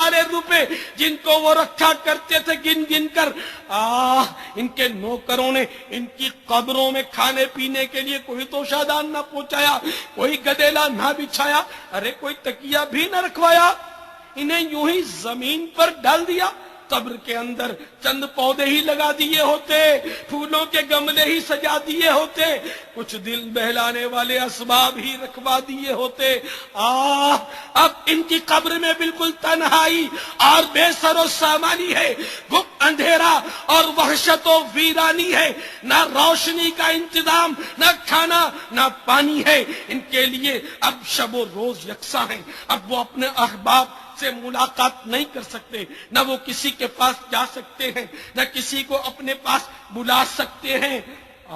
سارے روپے جن کو وہ رکھا کرتے تھے گن گن کر، ان کے نوکروں نے ان کی قبروں میں کھانے پینے کے لیے کوئی توشادان نہ پہنچایا، کوئی گدیلا نہ بچھایا، ارے کوئی تکیہ بھی نہ رکھوایا، انہیں یوں ہی زمین پر ڈال دیا۔ قبر کے اندر چند پودے ہی لگا دیے ہوتے، پھولوں کے گملے ہی سجا دیے ہوتے، کچھ دل بہلانے والے اسباب ہی رکھوا دیے ہوتے۔ اب ان کی قبر میں بالکل تنہائی اور بے سر و سامانی ہے، گپ اندھیرا اور وحشت و ویرانی ہے، نہ روشنی کا انتظام، نہ کھانا، نہ پانی ہے۔ ان کے لیے اب شب و روز یکساں ہیں، اب وہ اپنے احباب سے ملاقات نہیں کر سکتے، نہ وہ کسی کے پاس جا سکتے ہیں، نہ کسی کو اپنے پاس بلا سکتے ہیں۔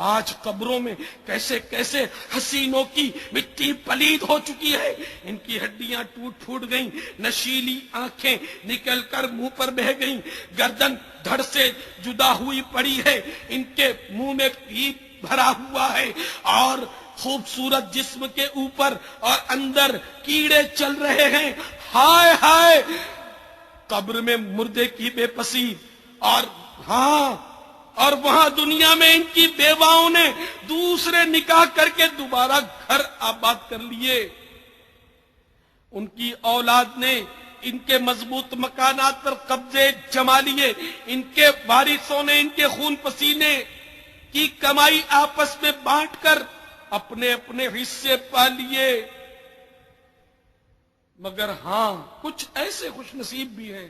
آج قبروں میں کیسے کیسے حسینوں کی مٹی پلید ہو چکی ہے، ان کی ہڈیاں ٹوٹ پھوٹ گئیں، نشیلی آنکھیں نکل کر منہ پر بہہ گئیں، گردن دھڑ سے جدا ہوئی پڑی ہے، ان کے منہ میں پیپ بھرا ہوا ہے، اور خوبصورت جسم کے اوپر اور اندر کیڑے چل رہے ہیں۔ ہائے ہائے، قبر میں مردے کی بے پسی، اور وہاں دنیا میں ان کی بیواؤں نے دوسرے نکاح کر کے دوبارہ گھر آباد کر لیے، ان کی اولاد نے ان کے مضبوط مکانات پر قبضے جما لیے، ان کے وارثوں نے ان کے خون پسینے کی کمائی آپس میں بانٹ کر اپنے اپنے حصے پا لیے۔ مگر کچھ ایسے خوش نصیب بھی ہیں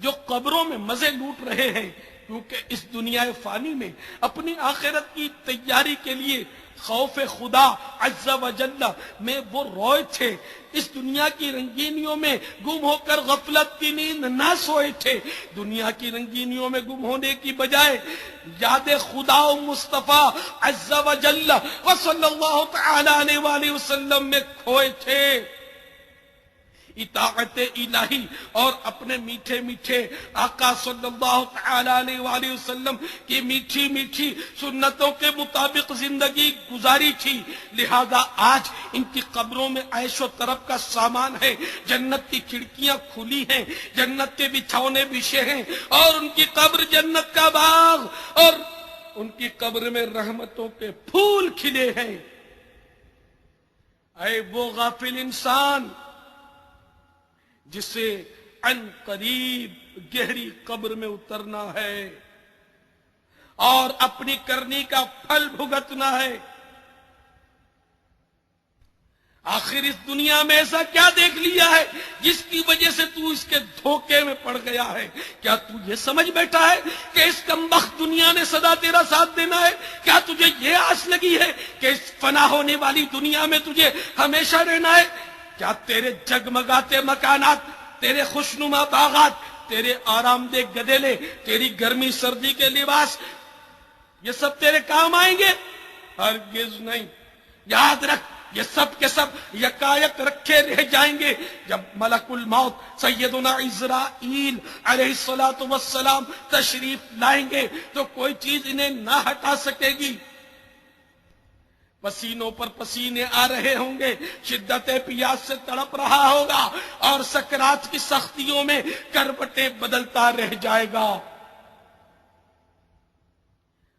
جو قبروں میں مزے لوٹ رہے ہیں، کیونکہ اس دنیا فانی میں اپنی آخرت کی تیاری کے لیے خوف خدا عز و جل میں وہ روئے تھے، اس دنیا کی رنگینیوں میں گم ہو کر غفلت کی نیند نہ سوئے تھے، دنیا کی رنگینیوں میں گم ہونے کی بجائے یاد خدا و مصطفیٰ عز و جل و صلی اللہ تعالی علیہ وآلہ وسلم میں کھوئے تھے۔ اطاعت الہی اور اپنے میٹھے میٹھے آقا صلی اللہ تعالی علیہ وآلہ وسلم کی میٹھی میٹھی سنتوں کے مطابق زندگی گزاری تھی، لہذا آج ان کی قبروں میں عیش و طرب کا سامان ہے، جنت کی کھڑکیاں کھلی ہیں، جنت کے بچھونے بچھے ہیں، اور ان کی قبر جنت کا باغ، اور ان کی قبر میں رحمتوں کے پھول کھلے ہیں۔ اے وہ غافل انسان جسے عن قریب گہری قبر میں اترنا ہے اور اپنی کرنی کا پھل بھگتنا ہے۔ آخر اس دنیا میں ایسا کیا دیکھ لیا ہے جس کی وجہ سے تو اس کے دھوکے میں پڑ گیا ہے؟ کیا تو یہ سمجھ بیٹھا ہے کہ اس کمبخت دنیا نے سدا تیرا ساتھ دینا ہے؟ کیا تجھے یہ آس لگی ہے کہ اس فنا ہونے والی دنیا میں تجھے ہمیشہ رہنا ہے؟ کیا تیرے جگمگاتے مکانات، تیرے خوشنما باغات، تیرے آرام دہ گدیلے، تیری گرمی سردی کے لباس، یہ سب تیرے کام آئیں گے؟ ہرگز نہیں۔ یاد رکھ، یہ سب کے سب یکایک رکھے رہ جائیں گے جب ملک الموت سیدنا عزرائیل علیہ السلام تشریف لائیں گے تو کوئی چیز انہیں نہ ہٹا سکے گی۔ پسینوں پر پسینے آ رہے ہوں گے، شدت پیاس سے تڑپ رہا ہوگا، اور سکرات کی سختیوں میں کروٹیں بدلتا رہ جائے گا۔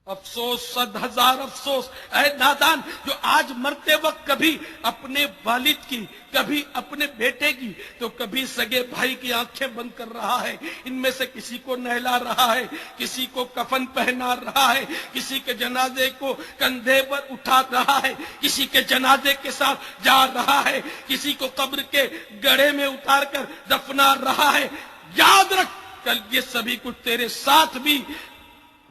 افسوس، 100,000 افسوس، اے نادان جو آج مرتے وقت کبھی اپنے والد کی، کبھی اپنے بیٹے کی، تو کبھی سگے بھائی کی آنکھیں بند کر رہا ہے، ان میں سے کسی کو نہلا رہا ہے، کسی کو کفن پہنا رہا ہے، کسی کے جنازے کو کندھے پر اٹھا رہا ہے، کسی کے جنازے کے ساتھ جا رہا ہے، کسی کو قبر کے گڑھے میں اتار کر دفنا رہا ہے۔ یاد رکھ، کل یہ سبھی کچھ تیرے ساتھ بھی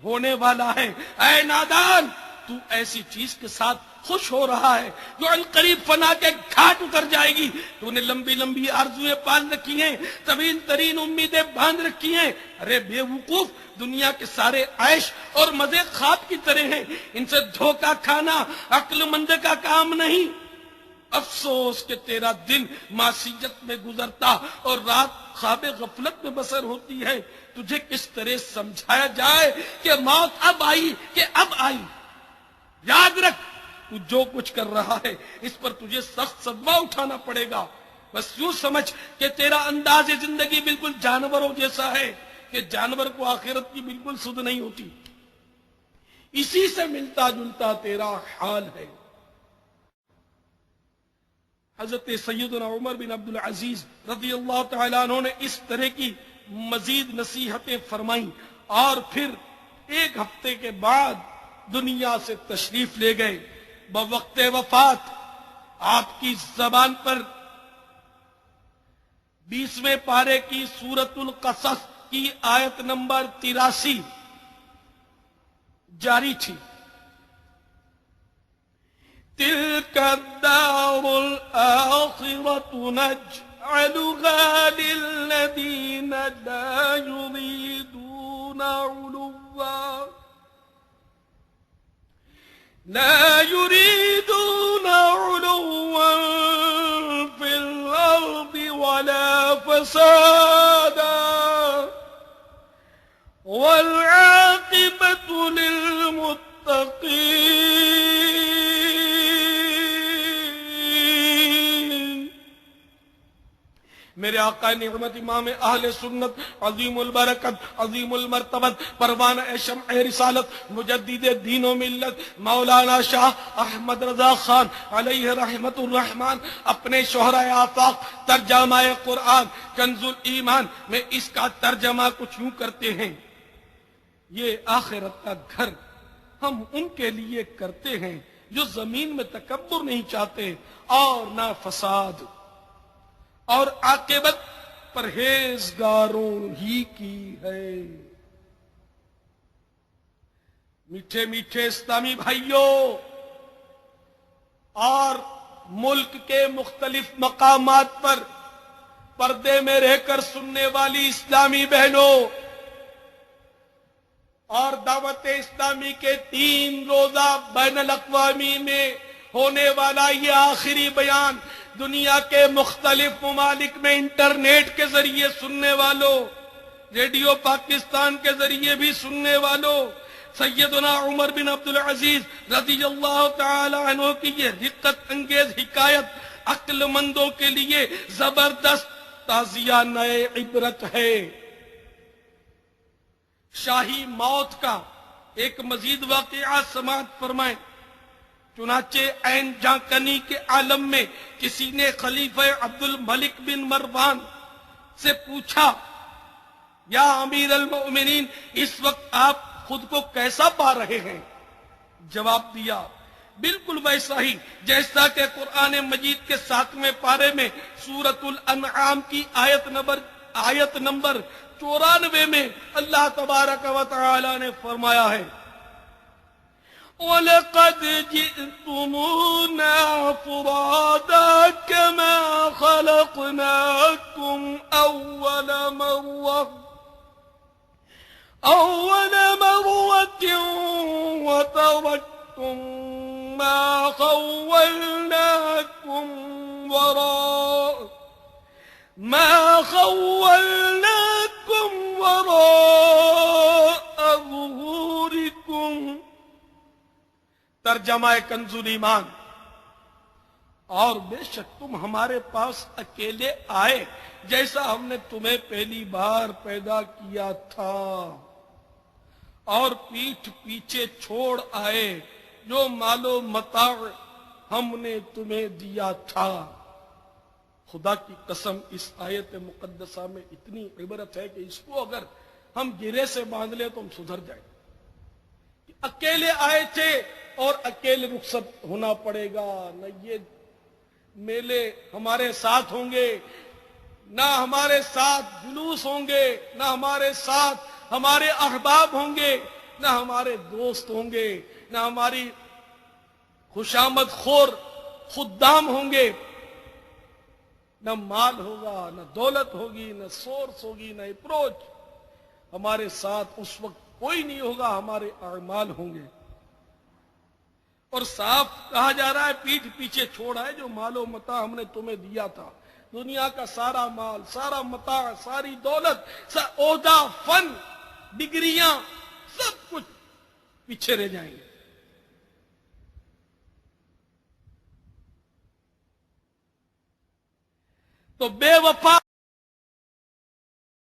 ہونے والا ہے۔ اے نادان، تو ایسی چیز کے ساتھ خوش ہو رہا ہے جو عنقریب فنا کے گھاٹ اتر جائے گی۔ تو نے لمبی لمبی آرزویں پال رکھی ہیں، طویل ترین امیدیں باندھ رکھی ہیں۔ ارے بے وقوف، دنیا کے سارے عیش اور مزے خواب کی طرح ہیں، ان سے دھوکہ کھانا عقل مند کا کام نہیں۔ افسوس کہ تیرا دن معصیت میں گزرتا اور رات خواب غفلت میں بسر ہوتی ہے۔ تجھے کس طرح سمجھایا جائے کہ موت اب آئی کہ اب آئی؟ یاد رکھ، تو جو کچھ کر رہا ہے اس پر تجھے سخت صدمہ اٹھانا پڑے گا۔ بس یوں سمجھ کہ تیرا انداز زندگی بالکل جانوروں جیسا ہے کہ جانور کو آخرت کی بالکل سود نہیں ہوتی. اسی سے ملتا جلتا تیرا حال ہے. حضرت سیدنا عمر بن عبد العزیز رضی اللہ تعالیٰ عنہ نے اس طرح کی مزید نصیحتیں فرمائیں اور پھر ایک ہفتے کے بعد دنیا سے تشریف لے گئے. بوقت وفات آپ کی زبان پر 20ویں پارے کی سورۃ القصص کی آیت نمبر 83 جاری تھی. تلك الدار الآخرة نجعلها للذين لا يريدون علوا في الأرض ولا فسادا والعاقبة للمتقين. میرے آقا نعمت امام اہل سنت عظیم البرکت عظیم المرتبت پروانہ شمع رسالت مجدد دین و ملت مولانا شاہ احمد رضا خان علیہ رحمت الرحمن اپنے شہرۂ آفاق ترجمہ قرآن کنز الایمان میں اس کا ترجمہ کچھ یوں کرتے ہیں: یہ آخرت کا گھر ہم ان کے لیے کرتے ہیں جو زمین میں تکبر نہیں چاہتے اور نہ فساد، اور عاقبت پرہیزگاروں ہی کی ہے. میٹھے میٹھے اسلامی بھائیوں اور ملک کے مختلف مقامات پر پردے میں رہ کر سننے والی اسلامی بہنوں، اور دعوت اسلامی کے 3 روزہ بین الاقوامی میں ہونے والا یہ آخری بیان دنیا کے مختلف ممالک میں انٹرنیٹ کے ذریعے سننے والوں، ریڈیو پاکستان کے ذریعے بھی سننے والوں، سیدنا عمر بن عبد العزیز رضی اللہ تعالی عنہ کی یہ رقت انگیز حکایت عقل مندوں کے لیے زبردست تعزیہ نئے عبرت ہے. شاہی موت کا ایک مزید واقعہ سماعت فرمائیں. چنانچہ عین جانکنی کے عالم میں کسی نے خلیفہ عبد الملک بن مروان سے پوچھا: یا امیر المؤمنین، اس وقت آپ خود کو کیسا پا رہے ہیں؟ جواب دیا: بالکل ویسا ہی جیسا کہ قرآن مجید کے 7ویں پارے میں سورۃ الانعام کی آیت نمبر 94 میں اللہ تبارک و تعالی نے فرمایا ہے: وَلَقَدْ جِئْتُمُونَا فُرَادَىٰ كَمَا خَلَقْنَاكُمْ أَوَّلَ مَرَّةٍ وَتَرَكْتُم مَّا خَوَّلْنَاكُمْ وَرَاءَ ظُهُورِكُمْ. ترجمہ کنز الایمان: اور بے شک تم ہمارے پاس اکیلے آئے جیسا ہم نے تمہیں پہلی بار پیدا کیا تھا، اور پیٹھ پیچھے چھوڑ آئے جو مال و متاع ہم نے تمہیں دیا تھا. خدا کی قسم اس آیت مقدسہ میں اتنی عبرت ہے کہ اس کو اگر ہم گرے سے باندھ لیں تو ہم سدھر جائیں. اکیلے آئے تھے اور اکیلے رخصت ہونا پڑے گا. نہ یہ میلے ہمارے ساتھ ہوں گے، نہ ہمارے ساتھ جلوس ہوں گے، نہ ہمارے ساتھ ہمارے احباب ہوں گے، نہ ہمارے دوست ہوں گے، نہ ہماری خوشامد خور خدام ہوں گے. نہ مال ہوگا، نہ دولت ہوگی، نہ سورس ہوگی، نہ اپروچ. ہمارے ساتھ اس وقت کوئی نہیں ہوگا، ہمارے اعمال ہوں گے. اور صاف کہا جا رہا ہے پیٹھ پیچھے چھوڑا ہے جو مال و متاع ہم نے تمہیں دیا تھا. دنیا کا سارا مال، سارا متاع، ساری دولت، عہدہ، فن، ڈگریاں، سب کچھ پیچھے رہ جائیں گے. تو بے وفا